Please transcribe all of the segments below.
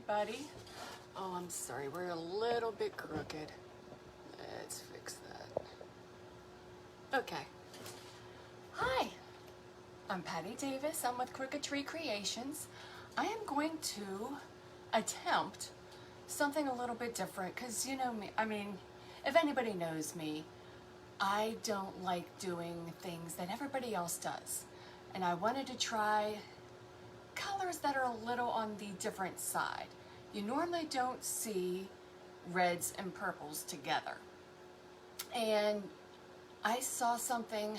everybody. Oh, I'm sorry, we're a little bit crooked. Let's fix that. Okay. Hi, I'm Patty Davis. I'm with Crooked Tree Creations. I am going to attempt something a little bit different because you know me, I mean, if anybody knows me, I don't like doing things that everybody else does. And I wanted to try colors that are a little on the different side. You normally don't see reds and purples together. And I saw something,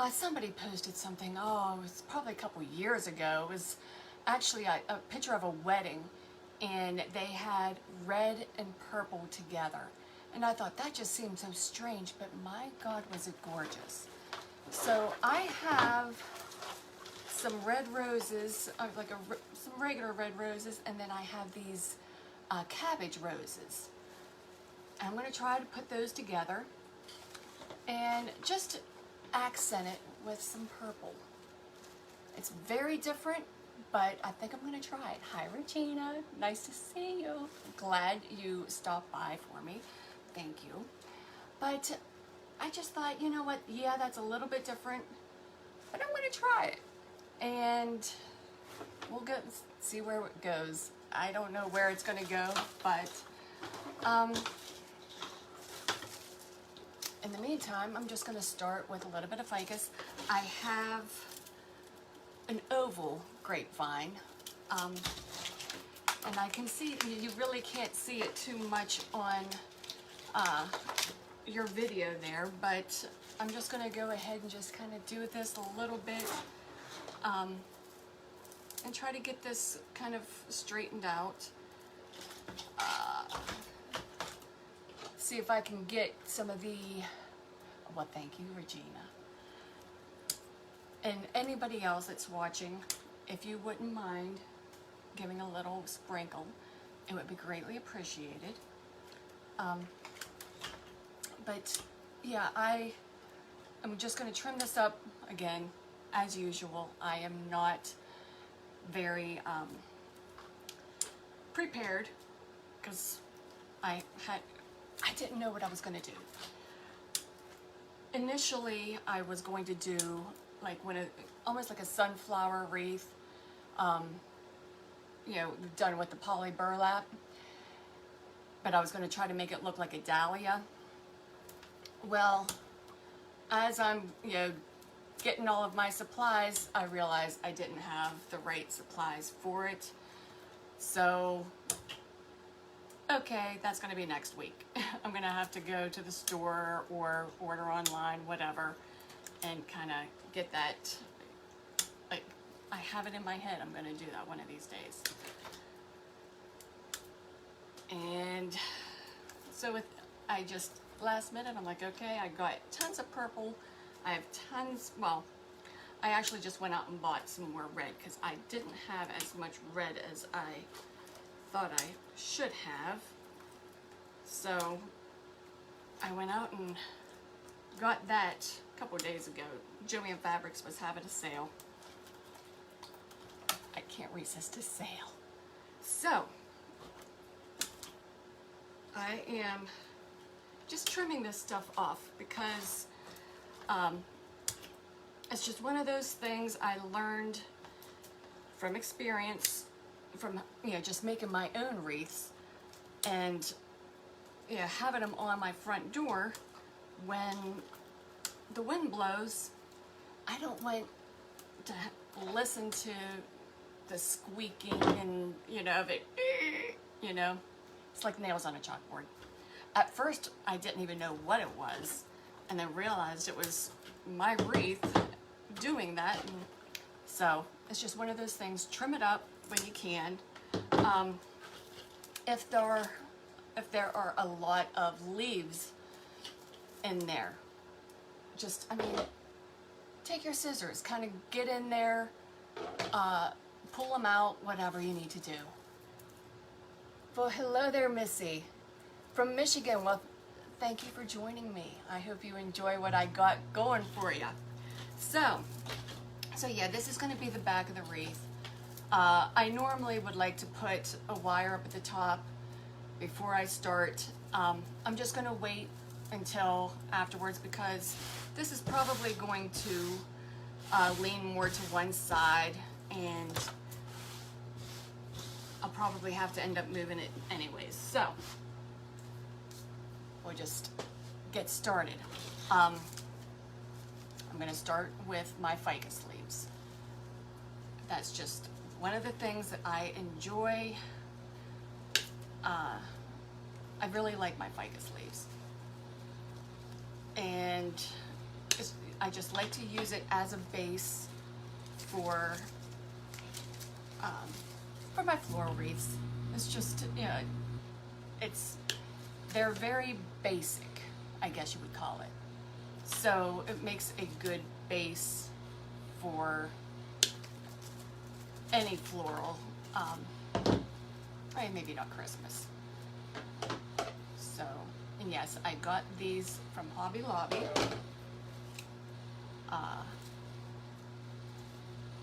somebody posted something, oh, it was probably a couple years ago. It was actually a picture of a wedding, and they had red and purple together. And I thought that just seemed so strange, but my God, was it gorgeous. So I have some red roses, some regular red roses, and then I have these cabbage roses. And I'm going to try to put those together and just accent it with some purple. It's very different, but I think I'm going to try it. Hi, Regina. Nice to see you. Glad you stopped by for me. Thank you. But I just thought, you know what? Yeah, that's a little bit different, but I'm going to try it. And we'll go see where it goes. I don't know where it's going to go, but in the meantime, I'm just going to start with a little bit of ficus. I have an oval grapevine, and I can see, you really can't see it too much on your video there, but I'm just going to go ahead and just kind of do this a little bit and try to get this kind of straightened out. See if I can get some of the, well, thank you, Regina. And anybody else that's watching, if you wouldn't mind giving a little sprinkle, it would be greatly appreciated. But yeah, I'm just going to trim this up again, as usual. I am not very prepared because I didn't know what I was going to do. Initially, I was going to do like almost like a sunflower wreath, you know, done with the poly burlap. But I was going to try to make it look like a dahlia. Well, as I'm, you know, getting all of my supplies, I realized I didn't have the right supplies for it. So, okay, that's going to be next week. I'm going to have to go to the store or order online, whatever, and kind of get that. Like, I have it in my head. I'm going to do that one of these days. And so last minute, I'm like, okay, I got tons of purple. I have tons, well, I actually just went out and bought some more red because I didn't have as much red as I thought I should have. So I went out and got that a couple of days ago. Joanne Fabrics was having a sale. I can't resist a sale. So I am just trimming this stuff off because it's just one of those things I learned from experience, from, you know, just making my own wreaths and, you know, having them on my front door. When the wind blows, I don't want to listen to the squeaking and, you know, of it, you know, it's like nails on a chalkboard. At first, I didn't even know what it was, and then realized it was my wreath doing that. And so it's just one of those things. Trim it up when you can. If there are a lot of leaves in there, just, I mean, take your scissors, kind of get in there, pull them out, whatever you need to do. Well, hello there, Missy from Michigan. Well, thank you for joining me. I hope you enjoy what I got going for you. So yeah, this is going to be the back of the wreath. I normally would like to put a wire up at the top before I start. I'm just going to wait until afterwards because this is probably going to lean more to one side, and I'll probably have to end up moving it anyways. So we'll just get started. I'm going to start with my ficus leaves. That's just one of the things that I enjoy. I really like my ficus leaves, and I just like to use it as a base for my floral wreaths. It's just, you know, they're very basic, I guess you would call it. So it makes a good base for any floral, maybe not Christmas. So, and yes, I got these from Hobby Lobby.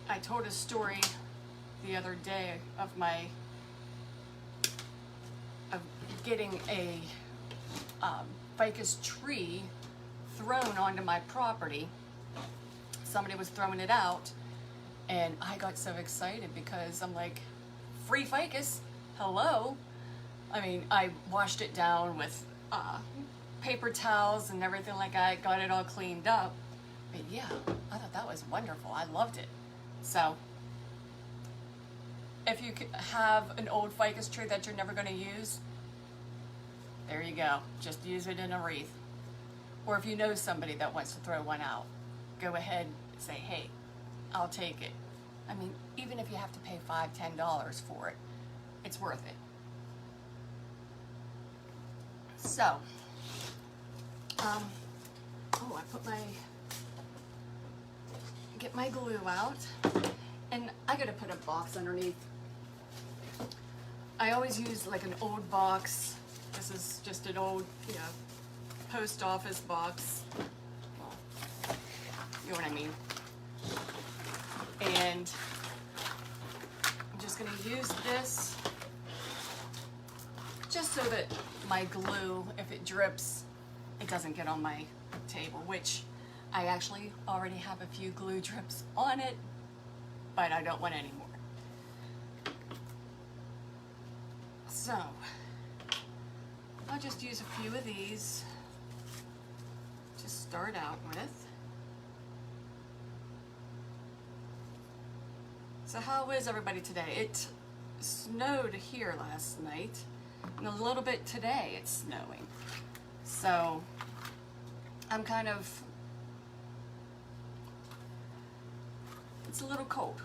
I told a story the other day of getting a ficus tree thrown onto my property. Somebody was throwing it out, and I got so excited because I'm like, free ficus, hello. I mean, I washed it down with paper towels and everything like that, got it all cleaned up. But yeah, I thought that was wonderful. I loved it. So if you have an old ficus tree that you're never going to use, there you go. Just use it in a wreath. Or if you know somebody that wants to throw one out, go ahead and say, hey, I'll take it. I mean, even if you have to pay $5, $10 for it, it's worth it. So, get my glue out, and I gotta put a box underneath. I always use like an old box. This is just an old, you know, post office box. Well, you know what I mean. And I'm just gonna use this just so that my glue, if it drips, it doesn't get on my table, which I actually already have a few glue drips on it, but I don't want any more. So I'll just use a few of these to start out with. So how is everybody today? It snowed here last night, and a little bit today it's snowing. So I'm kind of, it's a little cold.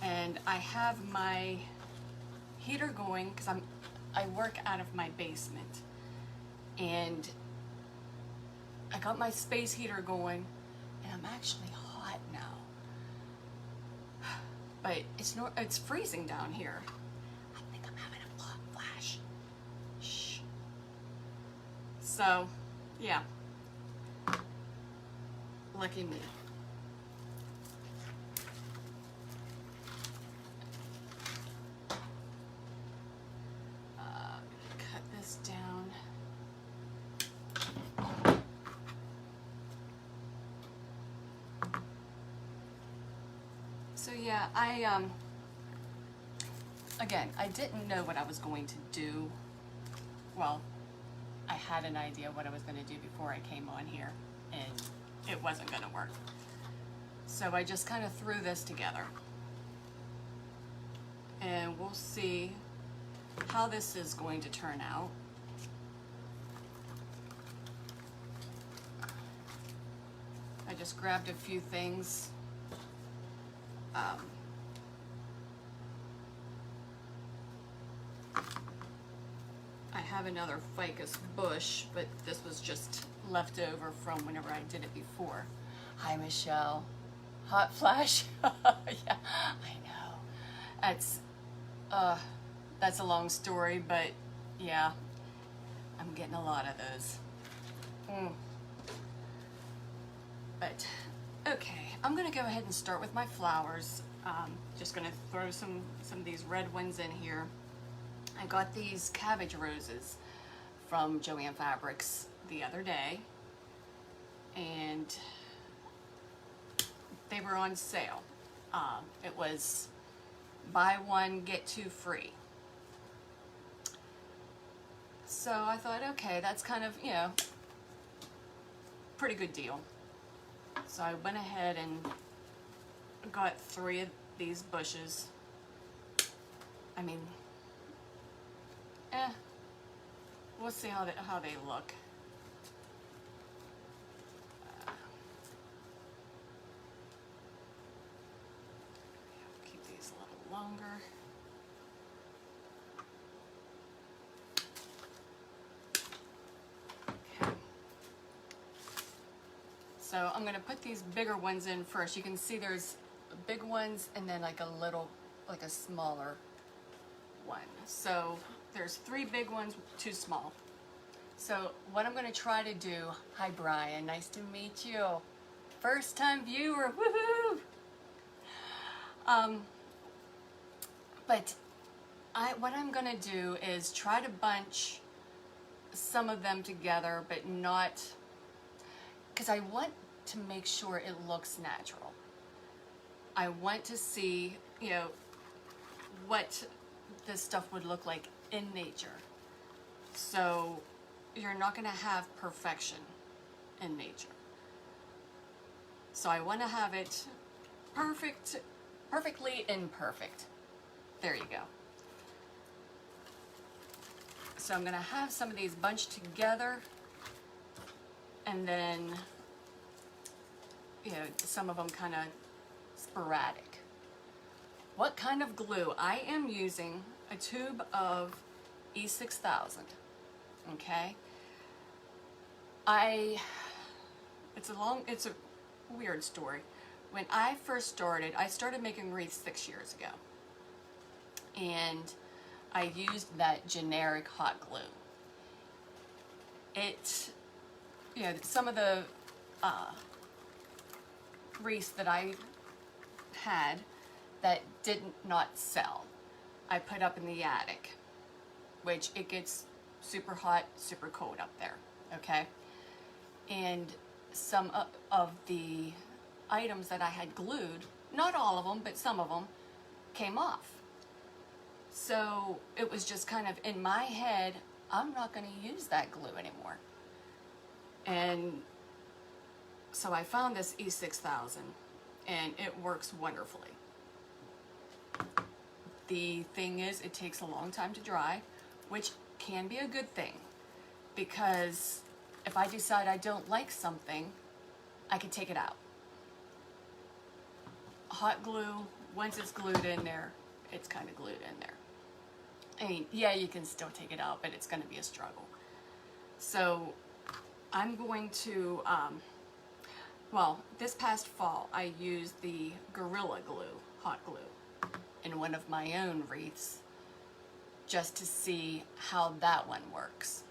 And I have my heater going because I work out of my basement. And I got my space heater going, and I'm actually hot now. But it's freezing down here. I think I'm having a hot flash. Shh. So, yeah. Lucky me. Cut this down. So yeah, again, I didn't know what I was going to do. Well, I had an idea what I was going to do before I came on here, and it wasn't going to work. So I just kind of threw this together. And we'll see how this is going to turn out. I just grabbed a few things. I have another ficus bush, but this was just left over from whenever I did it before. Hi, Michelle. Hot flash. Yeah, I know. That's a long story, but yeah, I'm getting a lot of those. But okay, I'm gonna go ahead and start with my flowers. Just gonna throw some of these red ones in here. I got these cabbage roses from Joann Fabrics the other day, and they were on sale. It was buy one, get two free. So I thought, okay, that's kind of, you know, pretty good deal. So I went ahead and got 3 of these bushes. I mean, we'll see how they look. Keep these a little longer. Okay. So I'm gonna put these bigger ones in first. You can see there's big ones and then like a smaller one. So there's 3 big ones, 2 small. So what I'm gonna try to do, hi Brian, nice to meet you. First time viewer, woohoo! But what I'm gonna do is try to bunch some of them together, but not, because I want to make sure it looks natural. I want to see, you know, what this stuff would look like in nature. So you're not going to have perfection in nature. So I want to have it perfectly imperfect. There you go. So I'm going to have some of these bunched together, and then, you know, some of them kind of sporadic. What kind of glue? I am using a tube of E6000. Okay. It's a weird story. When I first started, I started making wreaths 6 years ago. And I used that generic hot glue. You know, some of the wreaths that I had that did not sell, I put up in the attic, which it gets super hot, super cold up there, okay? And some of the items that I had glued, not all of them, but some of them, came off. So it was just kind of in my head, I'm not going to use that glue anymore. And so I found this E6000, and it works wonderfully. The thing is, it takes a long time to dry, which can be a good thing, because if I decide I don't like something, I can take it out. Hot glue, once it's glued in there, it's kind of glued in there. I mean, yeah, you can still take it out, but it's going to be a struggle. So I'm going to, well, this past fall, I used the Gorilla Glue, hot glue, in one of my own wreaths, just to see how that one works.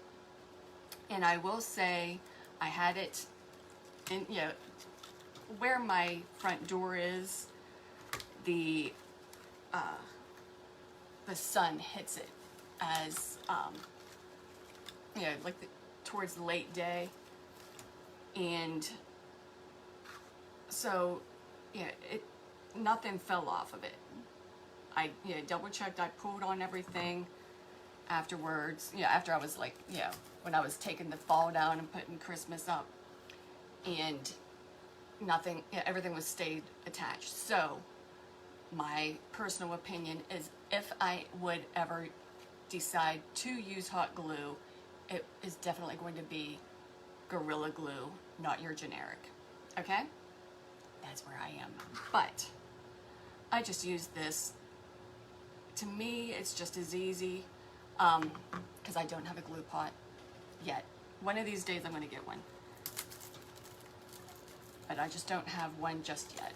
And I will say, I had it in, you know, where my front door is, the sun hits it as, you know, like towards the late day. And so, yeah, nothing fell off of it. I, you know, double checked, I pulled on everything afterwards, you know, after I was like, you know, when I was taking the fall down and putting Christmas up, and nothing, yeah, everything was stayed attached. So my personal opinion is, if I would ever decide to use hot glue, it is definitely going to be Gorilla Glue, not your generic. Okay? That's where I am. But I just use this. To me, it's just as easy, because I don't have a glue pot yet. One of these days I'm going to get one. But I just don't have one just yet.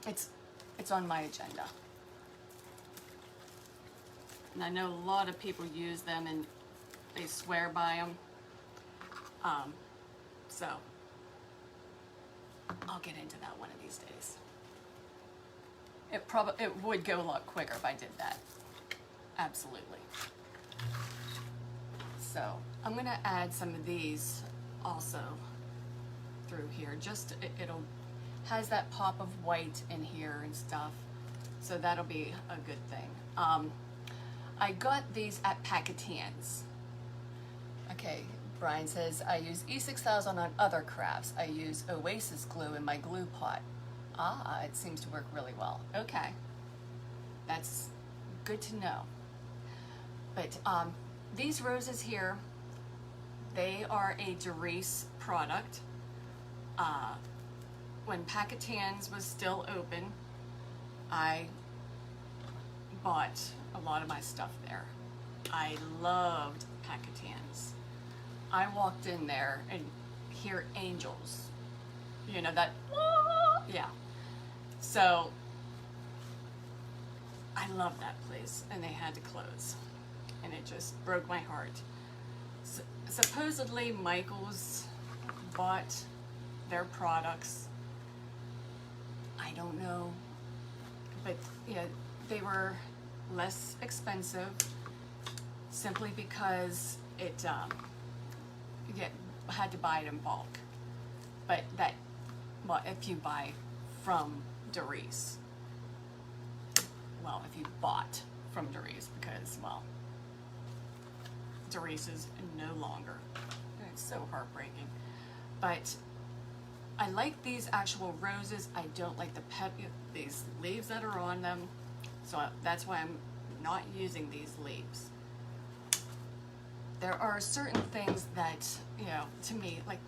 It's on my agenda. And I know a lot of people use them and they swear by them. So I'll get into that one of these days. it would go a lot quicker if I did that. Absolutely. So I'm gonna add some of these also through here. Just it'll has that pop of white in here and stuff, so that'll be a good thing. I got these at Packetans. Okay, Brian says, I use E6000 on other crafts. I use Oasis glue in my glue pot. Ah, it seems to work really well. Okay, that's good to know. But these roses here, they are a Wreath product. When Packetans was still open, I bought a lot of my stuff there. I loved Packetans. I walked in there and hear angels. You know that, yeah. So I love that place, and they had to close, and it just broke my heart. Supposedly Michael's bought their products. I don't know, but yeah, they were less expensive simply because it you had to buy it in bulk. But that, well, if you buy from Wreath, well, if you bought from Wreath, because, well, Wreath is no longer. It's so heartbreaking. But I like these actual roses. I don't like these leaves that are on them. So that's why I'm not using these leaves. There are certain things that, you know, to me, like,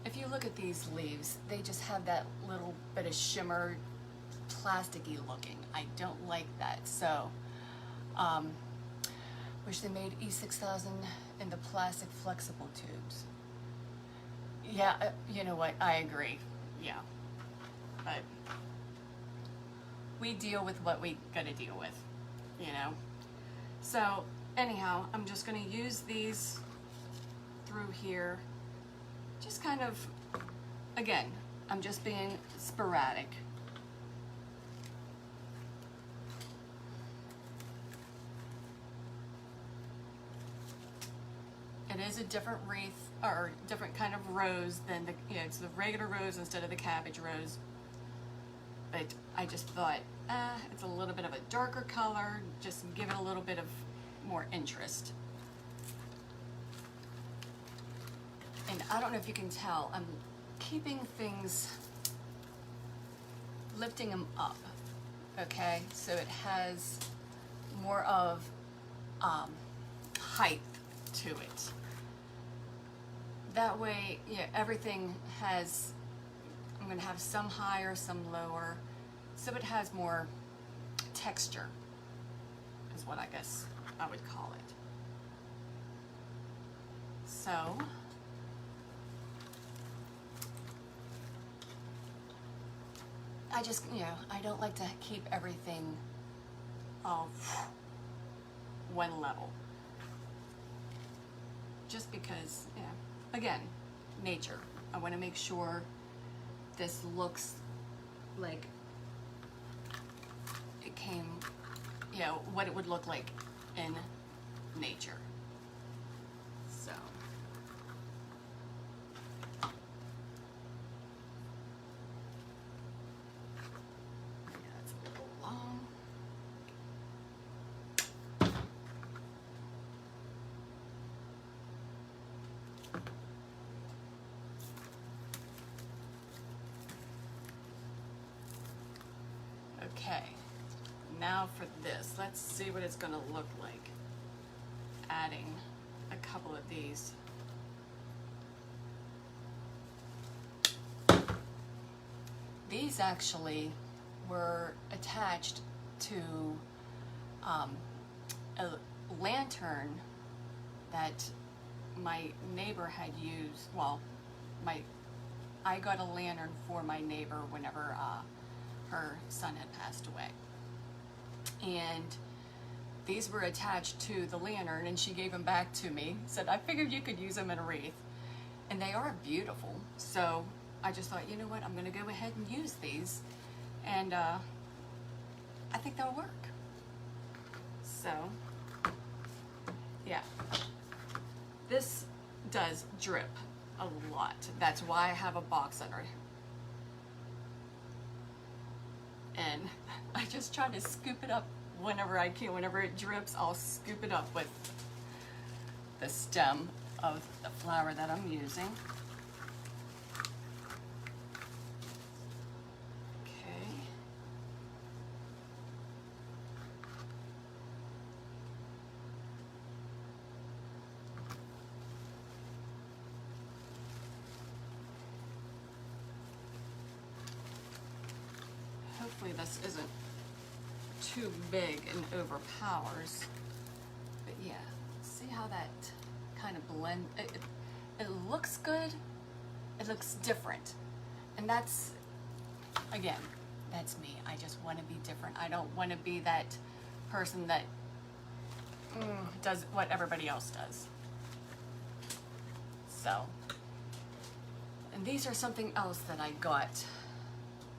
if you look at these leaves, they just have that little bit of shimmer, plasticky looking. I don't like that. So, wish they made E6000 in the plastic flexible tubes. Yeah, you know what, I agree, yeah. But we deal with what we gotta deal with, you know. So, anyhow, I'm just gonna use these through here. Just kind of, again, I'm just being sporadic. It is a different wreath, or different kind of rose than the, you know, it's the regular rose instead of the cabbage rose. But I just thought, it's a little bit of a darker color, just give it a little bit of more interest. And I don't know if you can tell, I'm keeping things, lifting them up, okay? So it has more of height to it. That way, yeah, everything has, I'm gonna have some higher, some lower, so it has more texture, is what I guess I would call it. So, I just, you know, I don't like to keep everything of one level. Just because, you know, again, nature. I want to make sure this looks like it came, you know, what it would look like in nature. So. Yeah, it's a little long. Okay, now for this, let's see what it's going to look like. Adding a couple of these. These actually were attached to a lantern that my neighbor had used. Well, I got a lantern for my neighbor whenever her son had passed away. And these were attached to the lantern, and she gave them back to me. Said, I figured you could use them in a wreath. And they are beautiful. So I just thought, you know what, I'm gonna go ahead and use these. And I think that'll work. So, yeah, this does drip a lot. That's why I have a box under it. And I just try to scoop it up whenever I can. Whenever it drips, I'll scoop it up with the stem of the flower that I'm using. Okay. Hopefully this isn't too big and overpowers. But yeah, see how that kind of blend, it looks good, it looks different. And that's, again, that's me. I just want to be different. I don't want to be that person that does what everybody else does. So, and these are something else that I got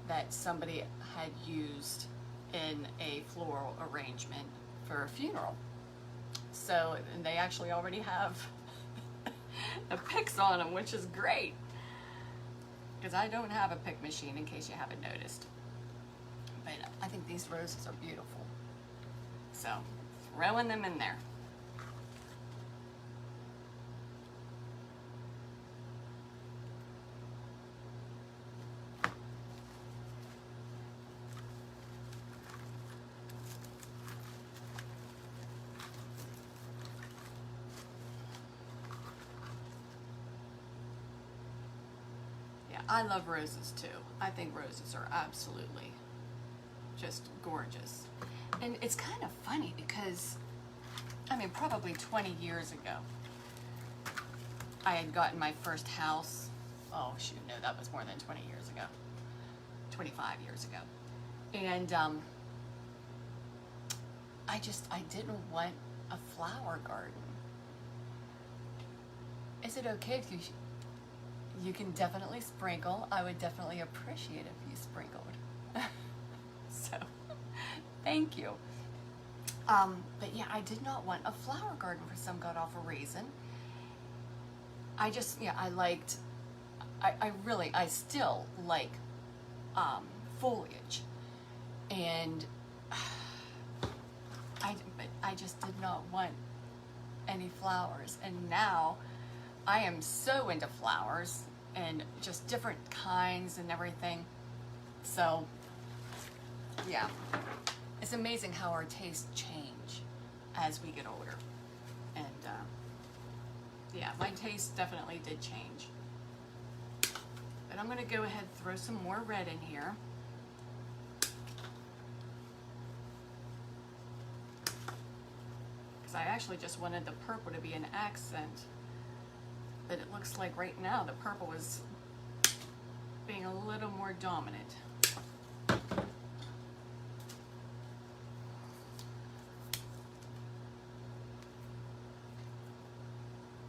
that somebody had used in a floral arrangement for a funeral. So, and they actually already have the picks on them, which is great. Because I don't have a pick machine, in case you haven't noticed. But I think these roses are beautiful. So, throwing them in there. I love roses too. I think roses are absolutely just gorgeous. And it's kind of funny because, I mean, probably 20 years ago, I had gotten my first house. Oh shoot, no, that was more than 20 years ago. 25 years ago. And I didn't want a flower garden. Is it okay if you can definitely sprinkle. I would definitely appreciate if you sprinkled. So, thank you. But yeah, I did not want a flower garden for some god-awful reason. I still like foliage. And I just did not want any flowers. And now I am so into flowers and just different kinds and everything. So, yeah, it's amazing how our tastes change as we get older. And yeah, my taste definitely did change. But I'm gonna go ahead and throw some more red in here. Because I actually just wanted the purple to be an accent. But it looks like right now the purple is being a little more dominant.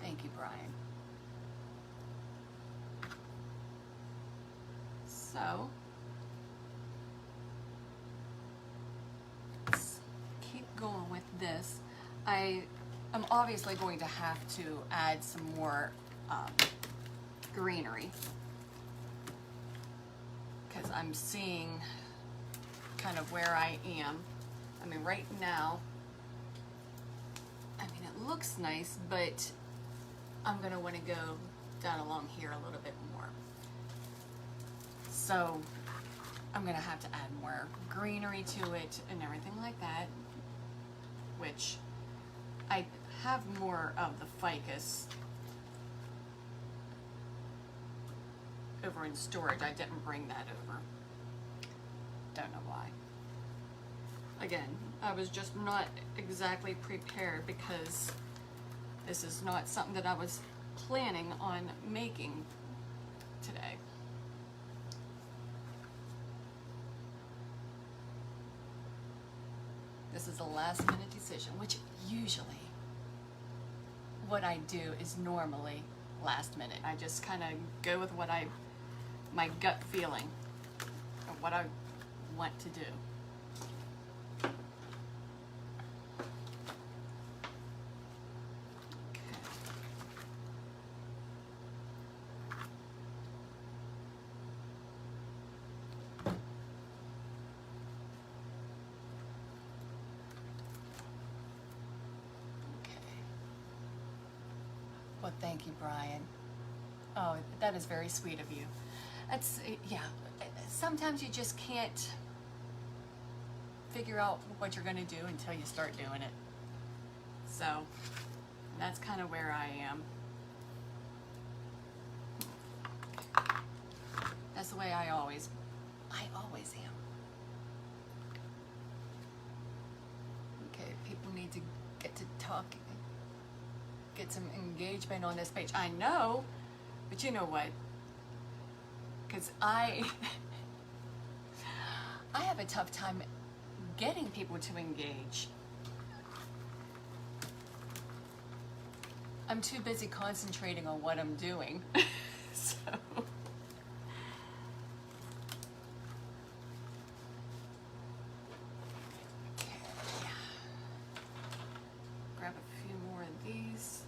Thank you, Brian. So, let's keep going with this. I am obviously going to have to add some more greenery because I'm seeing kind of where I am. I mean, right now, I mean, it looks nice, but I'm gonna want to go down along here a little bit more. So I'm gonna have to add more greenery to it and everything like that, which I have more of the ficus over in storage. I didn't bring that over. Don't know why. Again, I was just not exactly prepared because this is not something that I was planning on making today. This is a last minute decision, which usually what I do is normally last minute. I just kind of go with what my gut feeling of what I want to do. thank you, Brian. Oh, that is very sweet of you. That's, yeah, sometimes you just can't figure out what you're going to do until you start doing it. So that's kind of where I am. That's the way I always am. Okay, people need to get to talking, get some engagement on this page. I know, but you know what? Because I have a tough time getting people to engage. I'm too busy concentrating on what I'm doing. So grab a few more of these.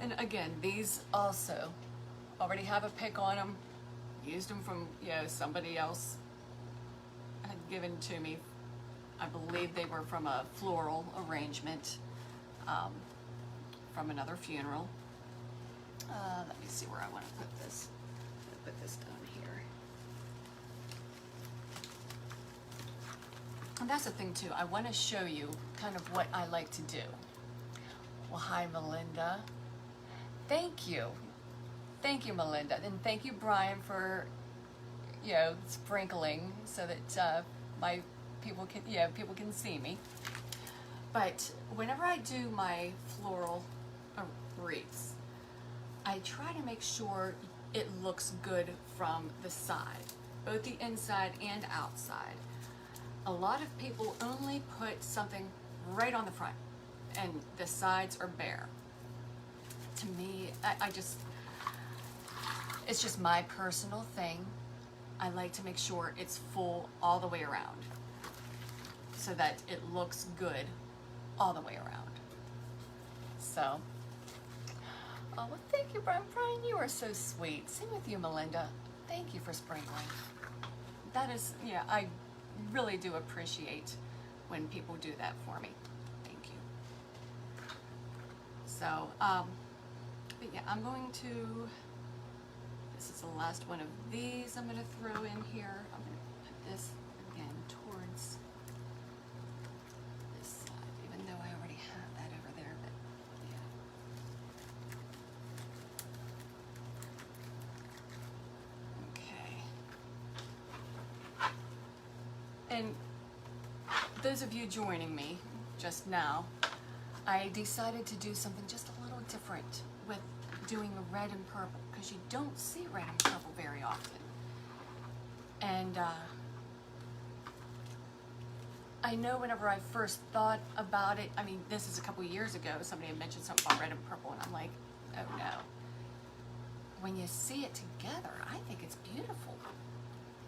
And again, these also already have a pick on them. Used them from, somebody else had given to me. I believe they were from a floral arrangement from another funeral. Let me see where I want to put this. I'm going to put this down here. And that's the thing too. I want to show you kind of what I like to do. Well, hi, Melinda. Thank you. Thank you, Melinda. And thank you, Brian, for, sprinkling so that my people can see me. But whenever I do my floral wreaths, I try to make sure it looks good from the side, both the inside and outside. A lot of people only put something right on the front and the sides are bare. To me, it's just my personal thing. I like to make sure it's full all the way around so that it looks good all the way around. So, oh, well, thank you, Brian. Brian, you are so sweet. Same with you, Melinda. Thank you for sprinkling. That is, I really do appreciate when people do that for me. Thank you. So, but yeah, I'm going to, this is the last one of these I'm going to throw in here. I'm going to put this again towards this side, even though I already have that over there, but yeah. Okay. And those of you joining me just now, I decided to do something just a little different with doing red and purple, because you don't see red and purple very often. And I know whenever I first thought about it, I mean, this is a couple years ago, somebody had mentioned something about red and purple, and I'm like, oh no. When you see it together, I think it's beautiful.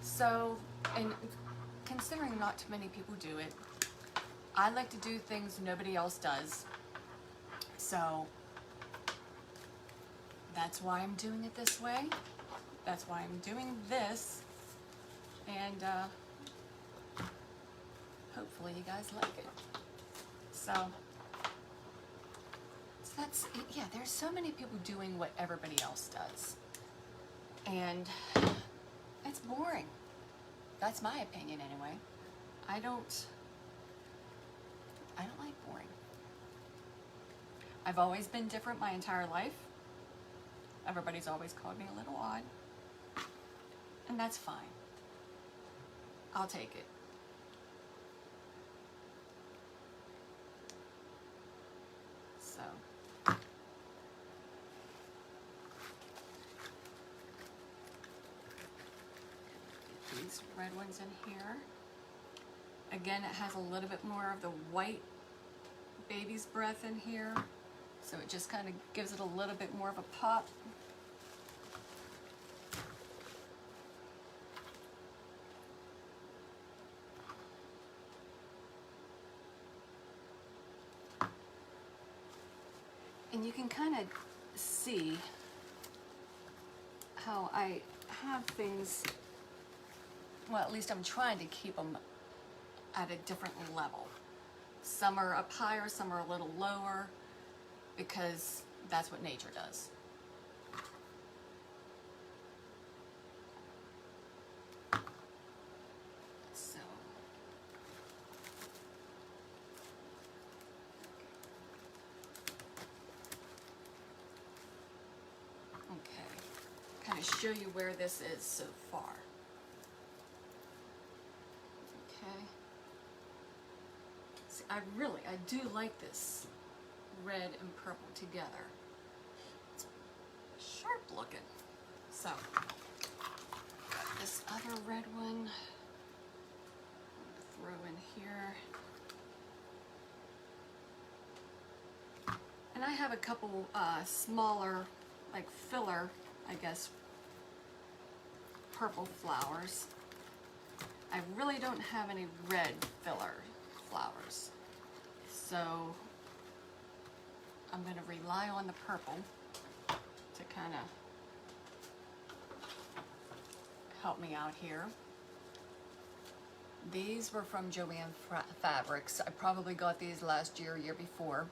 So, and considering not too many people do it, I like to do things nobody else does. So, that's why I'm doing it this way. That's why I'm doing this. And hopefully you guys like it. So that's, yeah, there's so many people doing what everybody else does. And it's boring. That's my opinion anyway. I don't like boring. I've always been different my entire life. Everybody's always called me a little odd. And that's fine. I'll take it. So. Get these red ones in here. Again, it has a little bit more of the white baby's breath in here. So it just kind of gives it a little bit more of a pop. And you can kind of see how I have things, well, at least I'm trying to keep them at a different level. Some are up higher, some are a little lower, because that's what nature does. So, okay, kind of show you where this is so far. Okay. See, I do like this red and purple together. It's sharp looking. So, got this other red one. Throw in here. And I have a couple smaller, like filler, I guess, purple flowers. I really don't have any red filler flowers. So I'm going to rely on the purple to kind of help me out here. These were from Joann Fabrics. I probably got these last year, year before.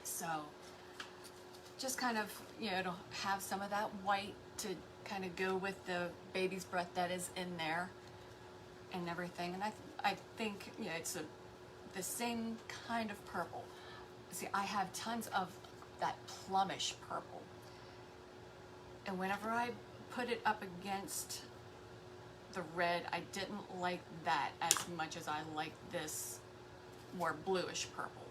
So just kind of, you know, to have some of that white to kind of go with the baby's breath that is in there and everything. And I think, you know, it's the same kind of purple. See, I have tons of that plumish purple. And whenever I put it up against the red, I didn't like that as much as I like this more bluish purple.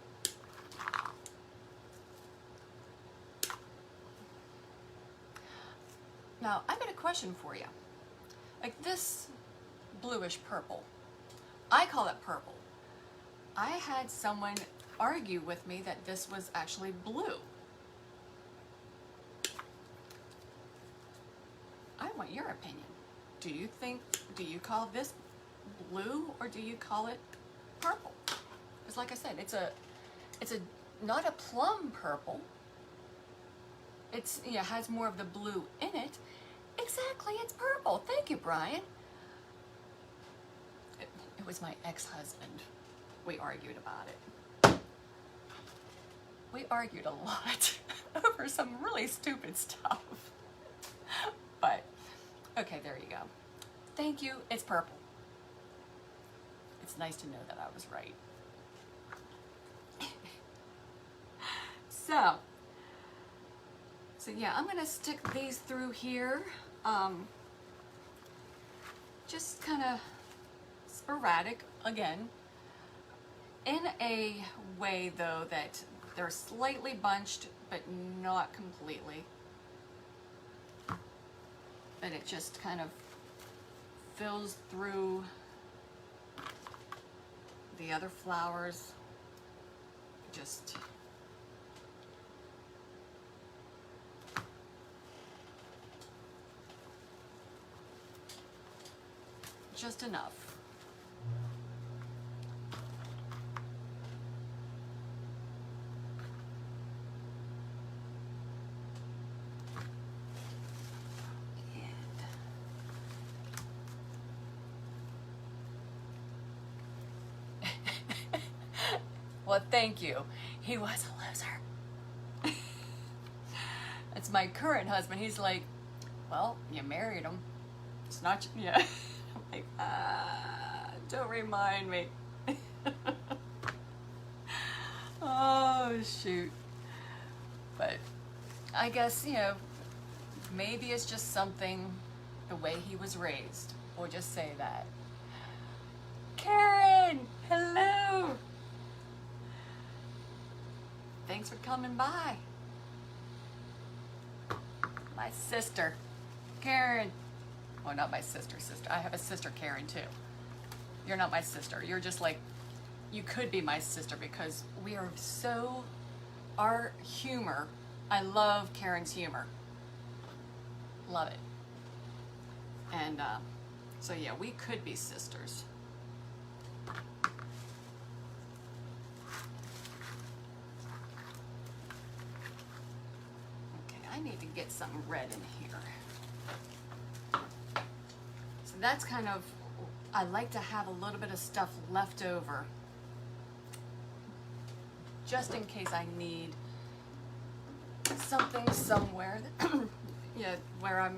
Now, I've got a question for you. Like this bluish purple, I call it purple. I had someone argue with me that this was actually blue. I want your opinion. Do you call this blue or do you call it purple? Because like I said, it's not a plum purple. It's, you know, has more of the blue in it. Exactly, it's purple. Thank you, Brian. It was my ex-husband. We argued about it. We argued a lot over some really stupid stuff. But, okay, there you go. Thank you, it's purple. It's nice to know that I was right. So yeah, I'm gonna stick these through here. Just kind of sporadic, again, in a way though that they're slightly bunched, but not completely. But it just kind of fills through the other flowers. Just enough. Well, thank you. He was a loser. It's my current husband. He's like, well, you married him. It's not, yeah. I'm like, don't remind me. Oh, shoot. But I guess, you know, maybe it's just something, the way he was raised. We'll just say that. Karen, hello. Thanks for coming by. My sister, Karen. Well, not my sister. I have a sister, Karen, too. You're not my sister. You're just like, you could be my sister because we are so, our humor, I love Karen's humor. Love it. And so yeah, we could be sisters. Okay, I need to get some red in here. So that's kind of, I like to have a little bit of stuff left over just in case I need something somewhere that, yeah, where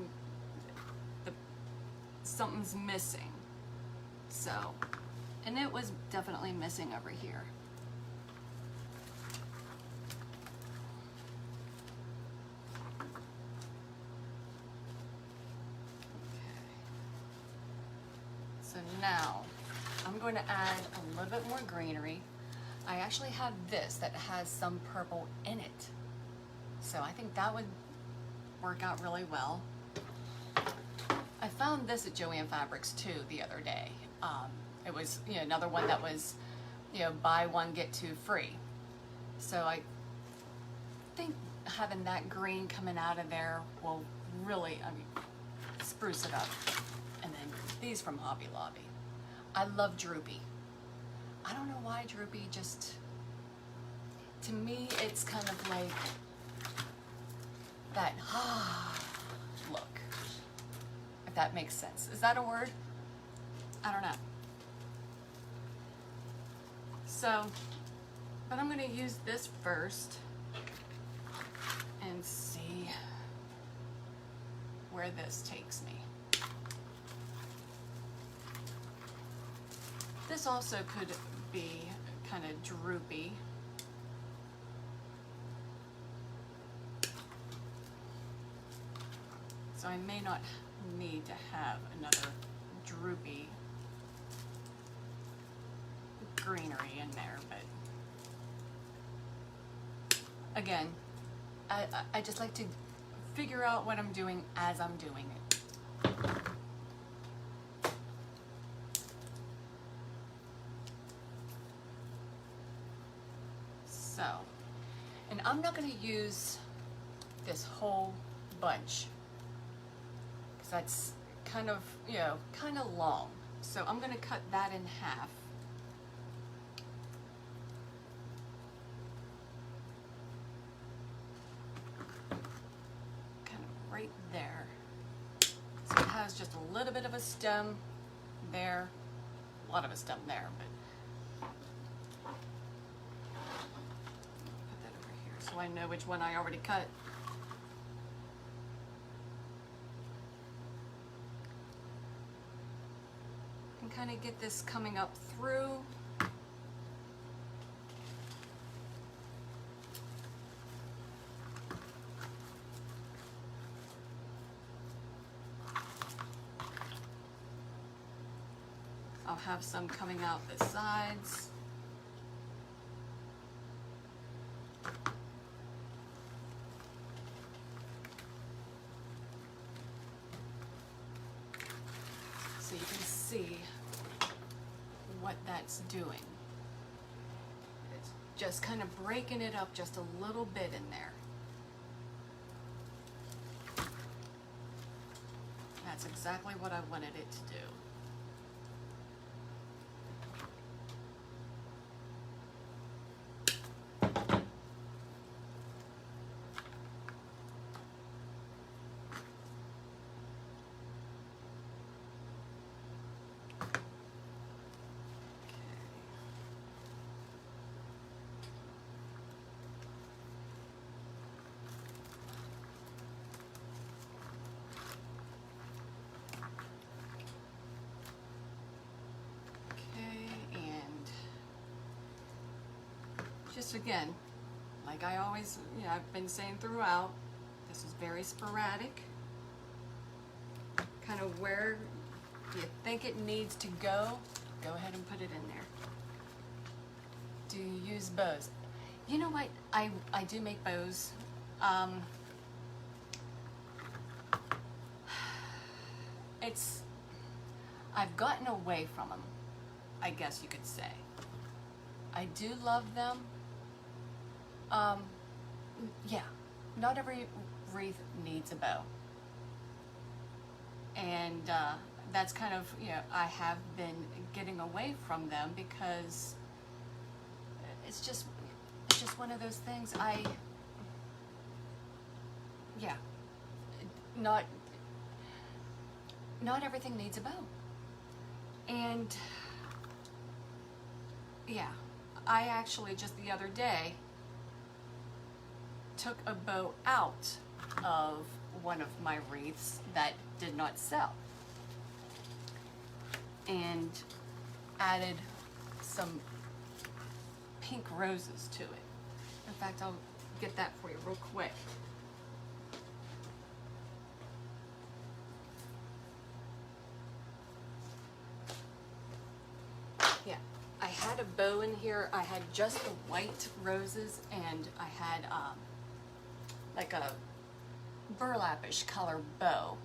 something's missing. So, and it was definitely missing over here. So now I'm going to add a little bit more greenery. I actually have this that has some purple in it. So I think that would work out really well. I found this at Joann Fabrics too the other day. It was, you know, another one that was, you know, buy one get two free. So I think having that green coming out of there will really, I mean, spruce it up. And then these from Hobby Lobby. I love Droopy. I don't know why Droopy, just, to me, it's kind of like that look, if that makes sense. Is that a word? I don't know. So, but I'm going to use this first and see where this takes me. This also could be kind of droopy. So I may not need to have another droopy greenery in there, but again, I just like to figure out what I'm doing as I'm doing it. So, and I'm not going to use this whole bunch because that's kind of, you know, kind of long. So I'm going to cut that in half. Kind of right there. So it has just a little bit of a stem there, a lot of a stem there, but put that over here so I know which one I already cut. And kind of get this coming up through. I'll have some coming out the sides. So you can see what that's doing. It's just kind of breaking it up just a little bit in there. That's exactly what I wanted it to do. Just again, like I always, you know, I've been saying throughout, this is very sporadic. Kind of where you think it needs to go ahead and put it in there. Do you use bows? You know what, I do make bows. I've gotten away from them, I guess you could say. I do love them. Yeah, not every wreath needs a bow. And that's kind of, you know, I have been getting away from them because it's just one of those things. Yeah, not everything needs a bow. And yeah, I actually just the other day took a bow out of one of my wreaths that did not sell and added some pink roses to it. In fact, I'll get that for you real quick. Yeah, I had a bow in here. I had just the white roses, and I had like a burlapish color bow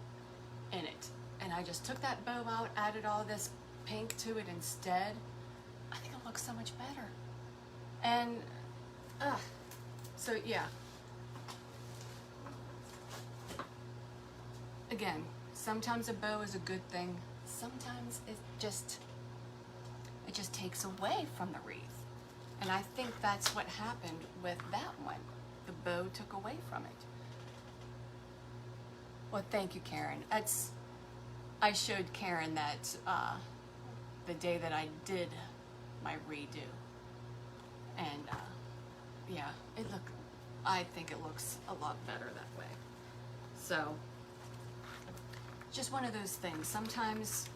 in it. And I just took that bow out, added all this pink to it instead. I think it looks so much better. And, so yeah. Again, sometimes a bow is a good thing. Sometimes it just takes away from the wreath. And I think that's what happened with that one. The bow took away from it. Well, thank you, Karen. I showed Karen that the day that I did my redo. And yeah, I think it looks a lot better that way. So, just one of those things. Sometimes,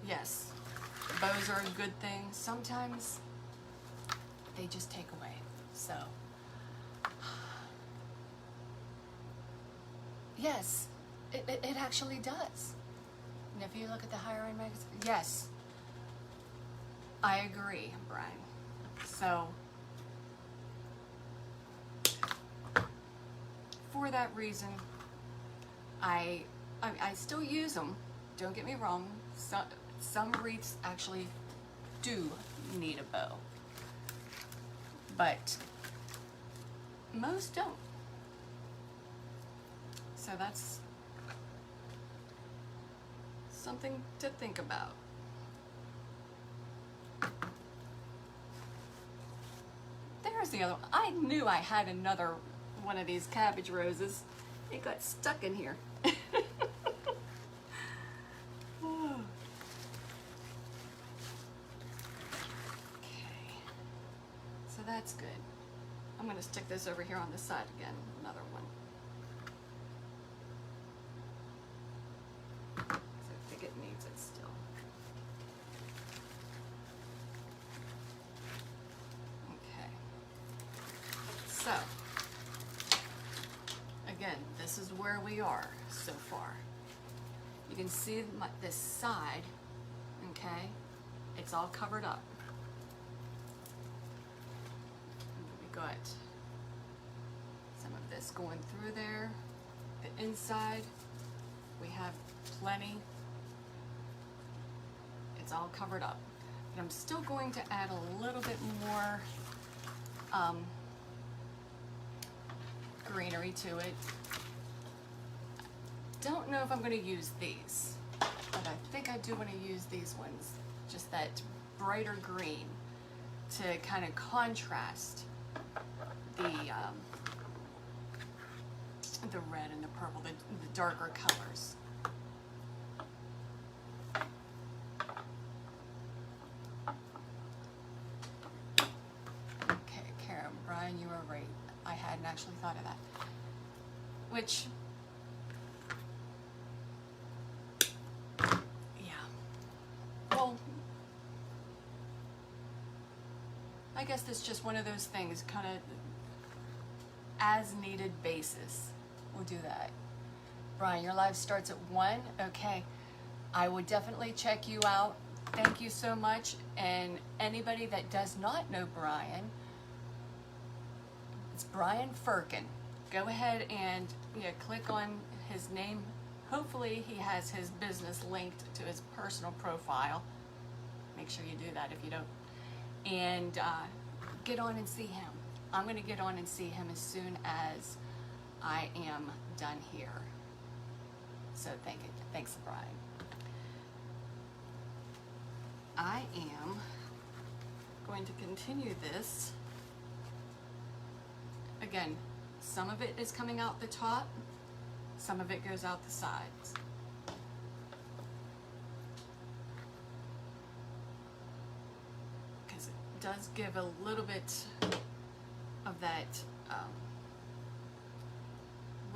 yes, bows are a good thing. Sometimes they just take away. So, yes, it actually does. And if you look at the higher end magazine, yes, I agree, Brian. So, for that reason, I still use them. Don't get me wrong. Some wreaths actually do need a bow, but most don't. So that's something to think about. There's the other one. I knew I had another one of these cabbage roses. It got stuck in here. Okay, so that's good. I'm going to stick this over here on the side again, another one. So I think it needs it still. Okay. So, again, this is where we are so far. You can see this side, okay? It's all covered up. We got some of this going through there. The inside, we have plenty. It's all covered up. But I'm still going to add a little bit more greenery to it. Don't know if I'm going to use these, but I think I do want to use these ones. Just that brighter green to kind of contrast the red and the purple, the darker colors. Okay, Karen, Brian, you were right. I hadn't actually thought of that. Which, yeah. Well, I guess that's just one of those things, kind of as needed basis. We'll do that. Brian, your live starts at 1. Okay. I would definitely check you out. Thank you so much. And anybody that does not know Brian, it's Brian Firkin. Go ahead and click on his name. Hopefully he has his business linked to his personal profile. Make sure you do that if you don't. And get on and see him. I'm going to get on and see him as soon as I am done here. So thanks, Brian. I am going to continue this. Again, some of it is coming out the top, some of it goes out the sides. Because it does give a little bit of that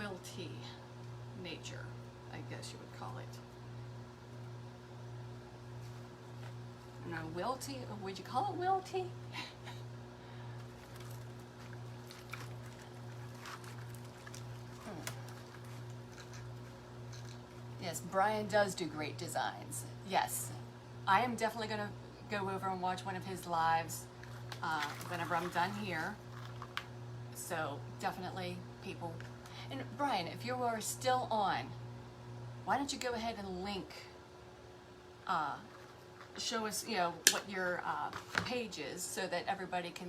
wilty nature, I guess you would call it. No, wilty, would you call it wilty? Yes, Brian does do great designs. Yes, I am definitely going to go over and watch one of his lives whenever I'm done here. So definitely, people. And Brian, if you are still on, why don't you go ahead and link, show us, you know, what your page is, so that everybody can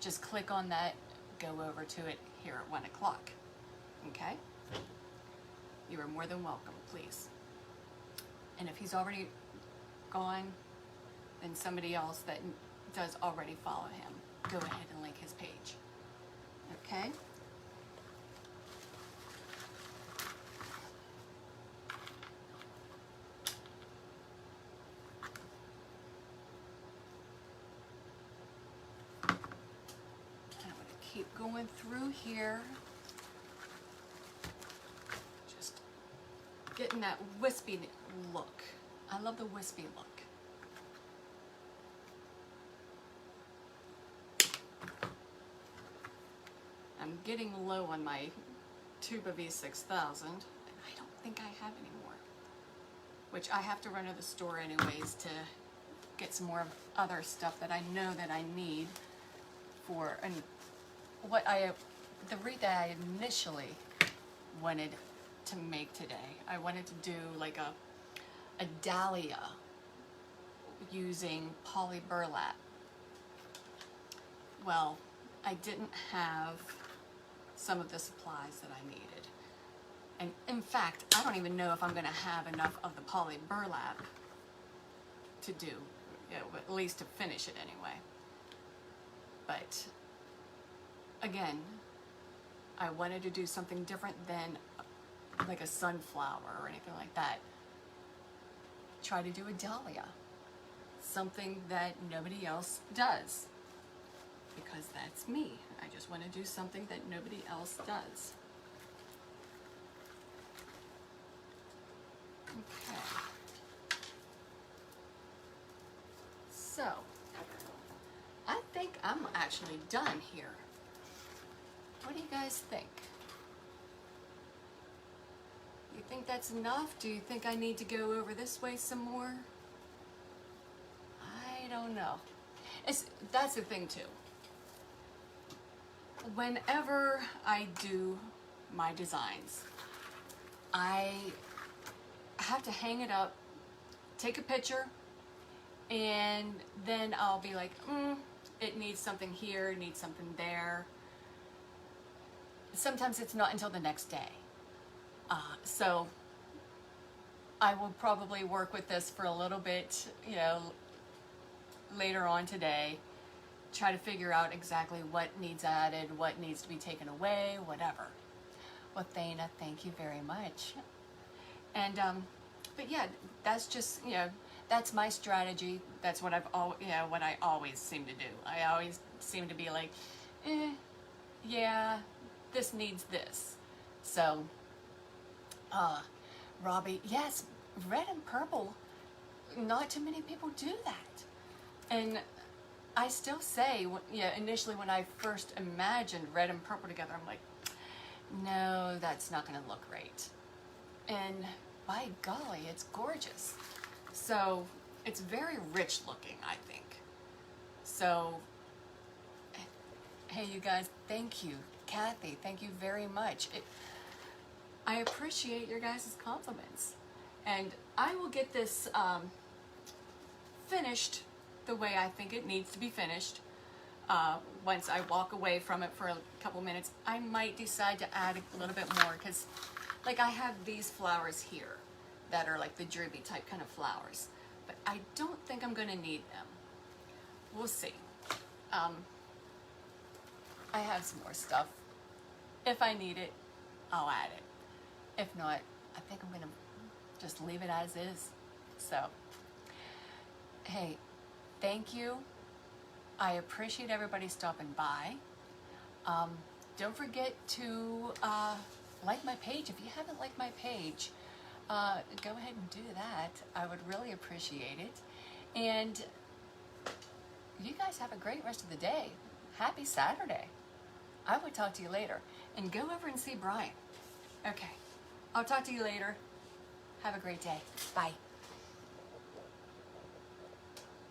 just click on that, go over to it here at 1 o'clock. Okay? You are more than welcome, please. And if he's already gone, then somebody else that does already follow him, go ahead and link his page. Okay? I'm going to keep going through here. Just getting that wispy look. I love the wispy look. I'm getting low on my tube of E6000, and I don't think I have any more. Which I have to run to the store anyways to get some more other stuff that I know that I need for, and the wreath that I initially wanted to make today. I wanted to do like a dahlia using poly burlap. Well, I didn't have some of the supplies that I needed. And in fact, I don't even know if I'm going to have enough of the poly burlap to do, you know, at least to finish it anyway. But again, I wanted to do something different than like a sunflower or anything like that. Try to do a dahlia, something that nobody else does, because that's me. I just want to do something that nobody else does. Okay. So, I think I'm actually done here. What do you guys think? You think that's enough? Do you think I need to go over this way some more? I don't know. That's the thing too. Whenever I do my designs, I have to hang it up, take a picture, and then I'll be like, it needs something here, it needs something there. Sometimes it's not until the next day. So I will probably work with this for a little bit, you know, later on today. Try to figure out exactly what needs added, what needs to be taken away, whatever. Well, Thana, thank you very much. And, but yeah, that's just, you know, that's my strategy. That's what what I always seem to do. I always seem to be like, yeah, this needs this. So, Robbie, yes, red and purple, not too many people do that. And I still say, initially when I first imagined red and purple together, I'm like, no, that's not going to look right. And by golly, it's gorgeous. So it's very rich looking, I think. So, hey, you guys, thank you. Kathy, thank you very much. I appreciate your guys' compliments. And I will get this finished the way I think it needs to be finished. Once I walk away from it for a couple minutes, I might decide to add a little bit more, because like I have these flowers here that are like the droopy type kind of flowers, but I don't think I'm going to need them. We'll see. I have some more stuff. If I need it, I'll add it. If not, I think I'm going to just leave it as is. So, hey, thank you. I appreciate everybody stopping by. Don't forget to like my page. If you haven't liked my page, go ahead and do that. I would really appreciate it. And you guys have a great rest of the day. Happy Saturday. I will talk to you later. And go over and see Brian. Okay. I'll talk to you later. Have a great day. Bye.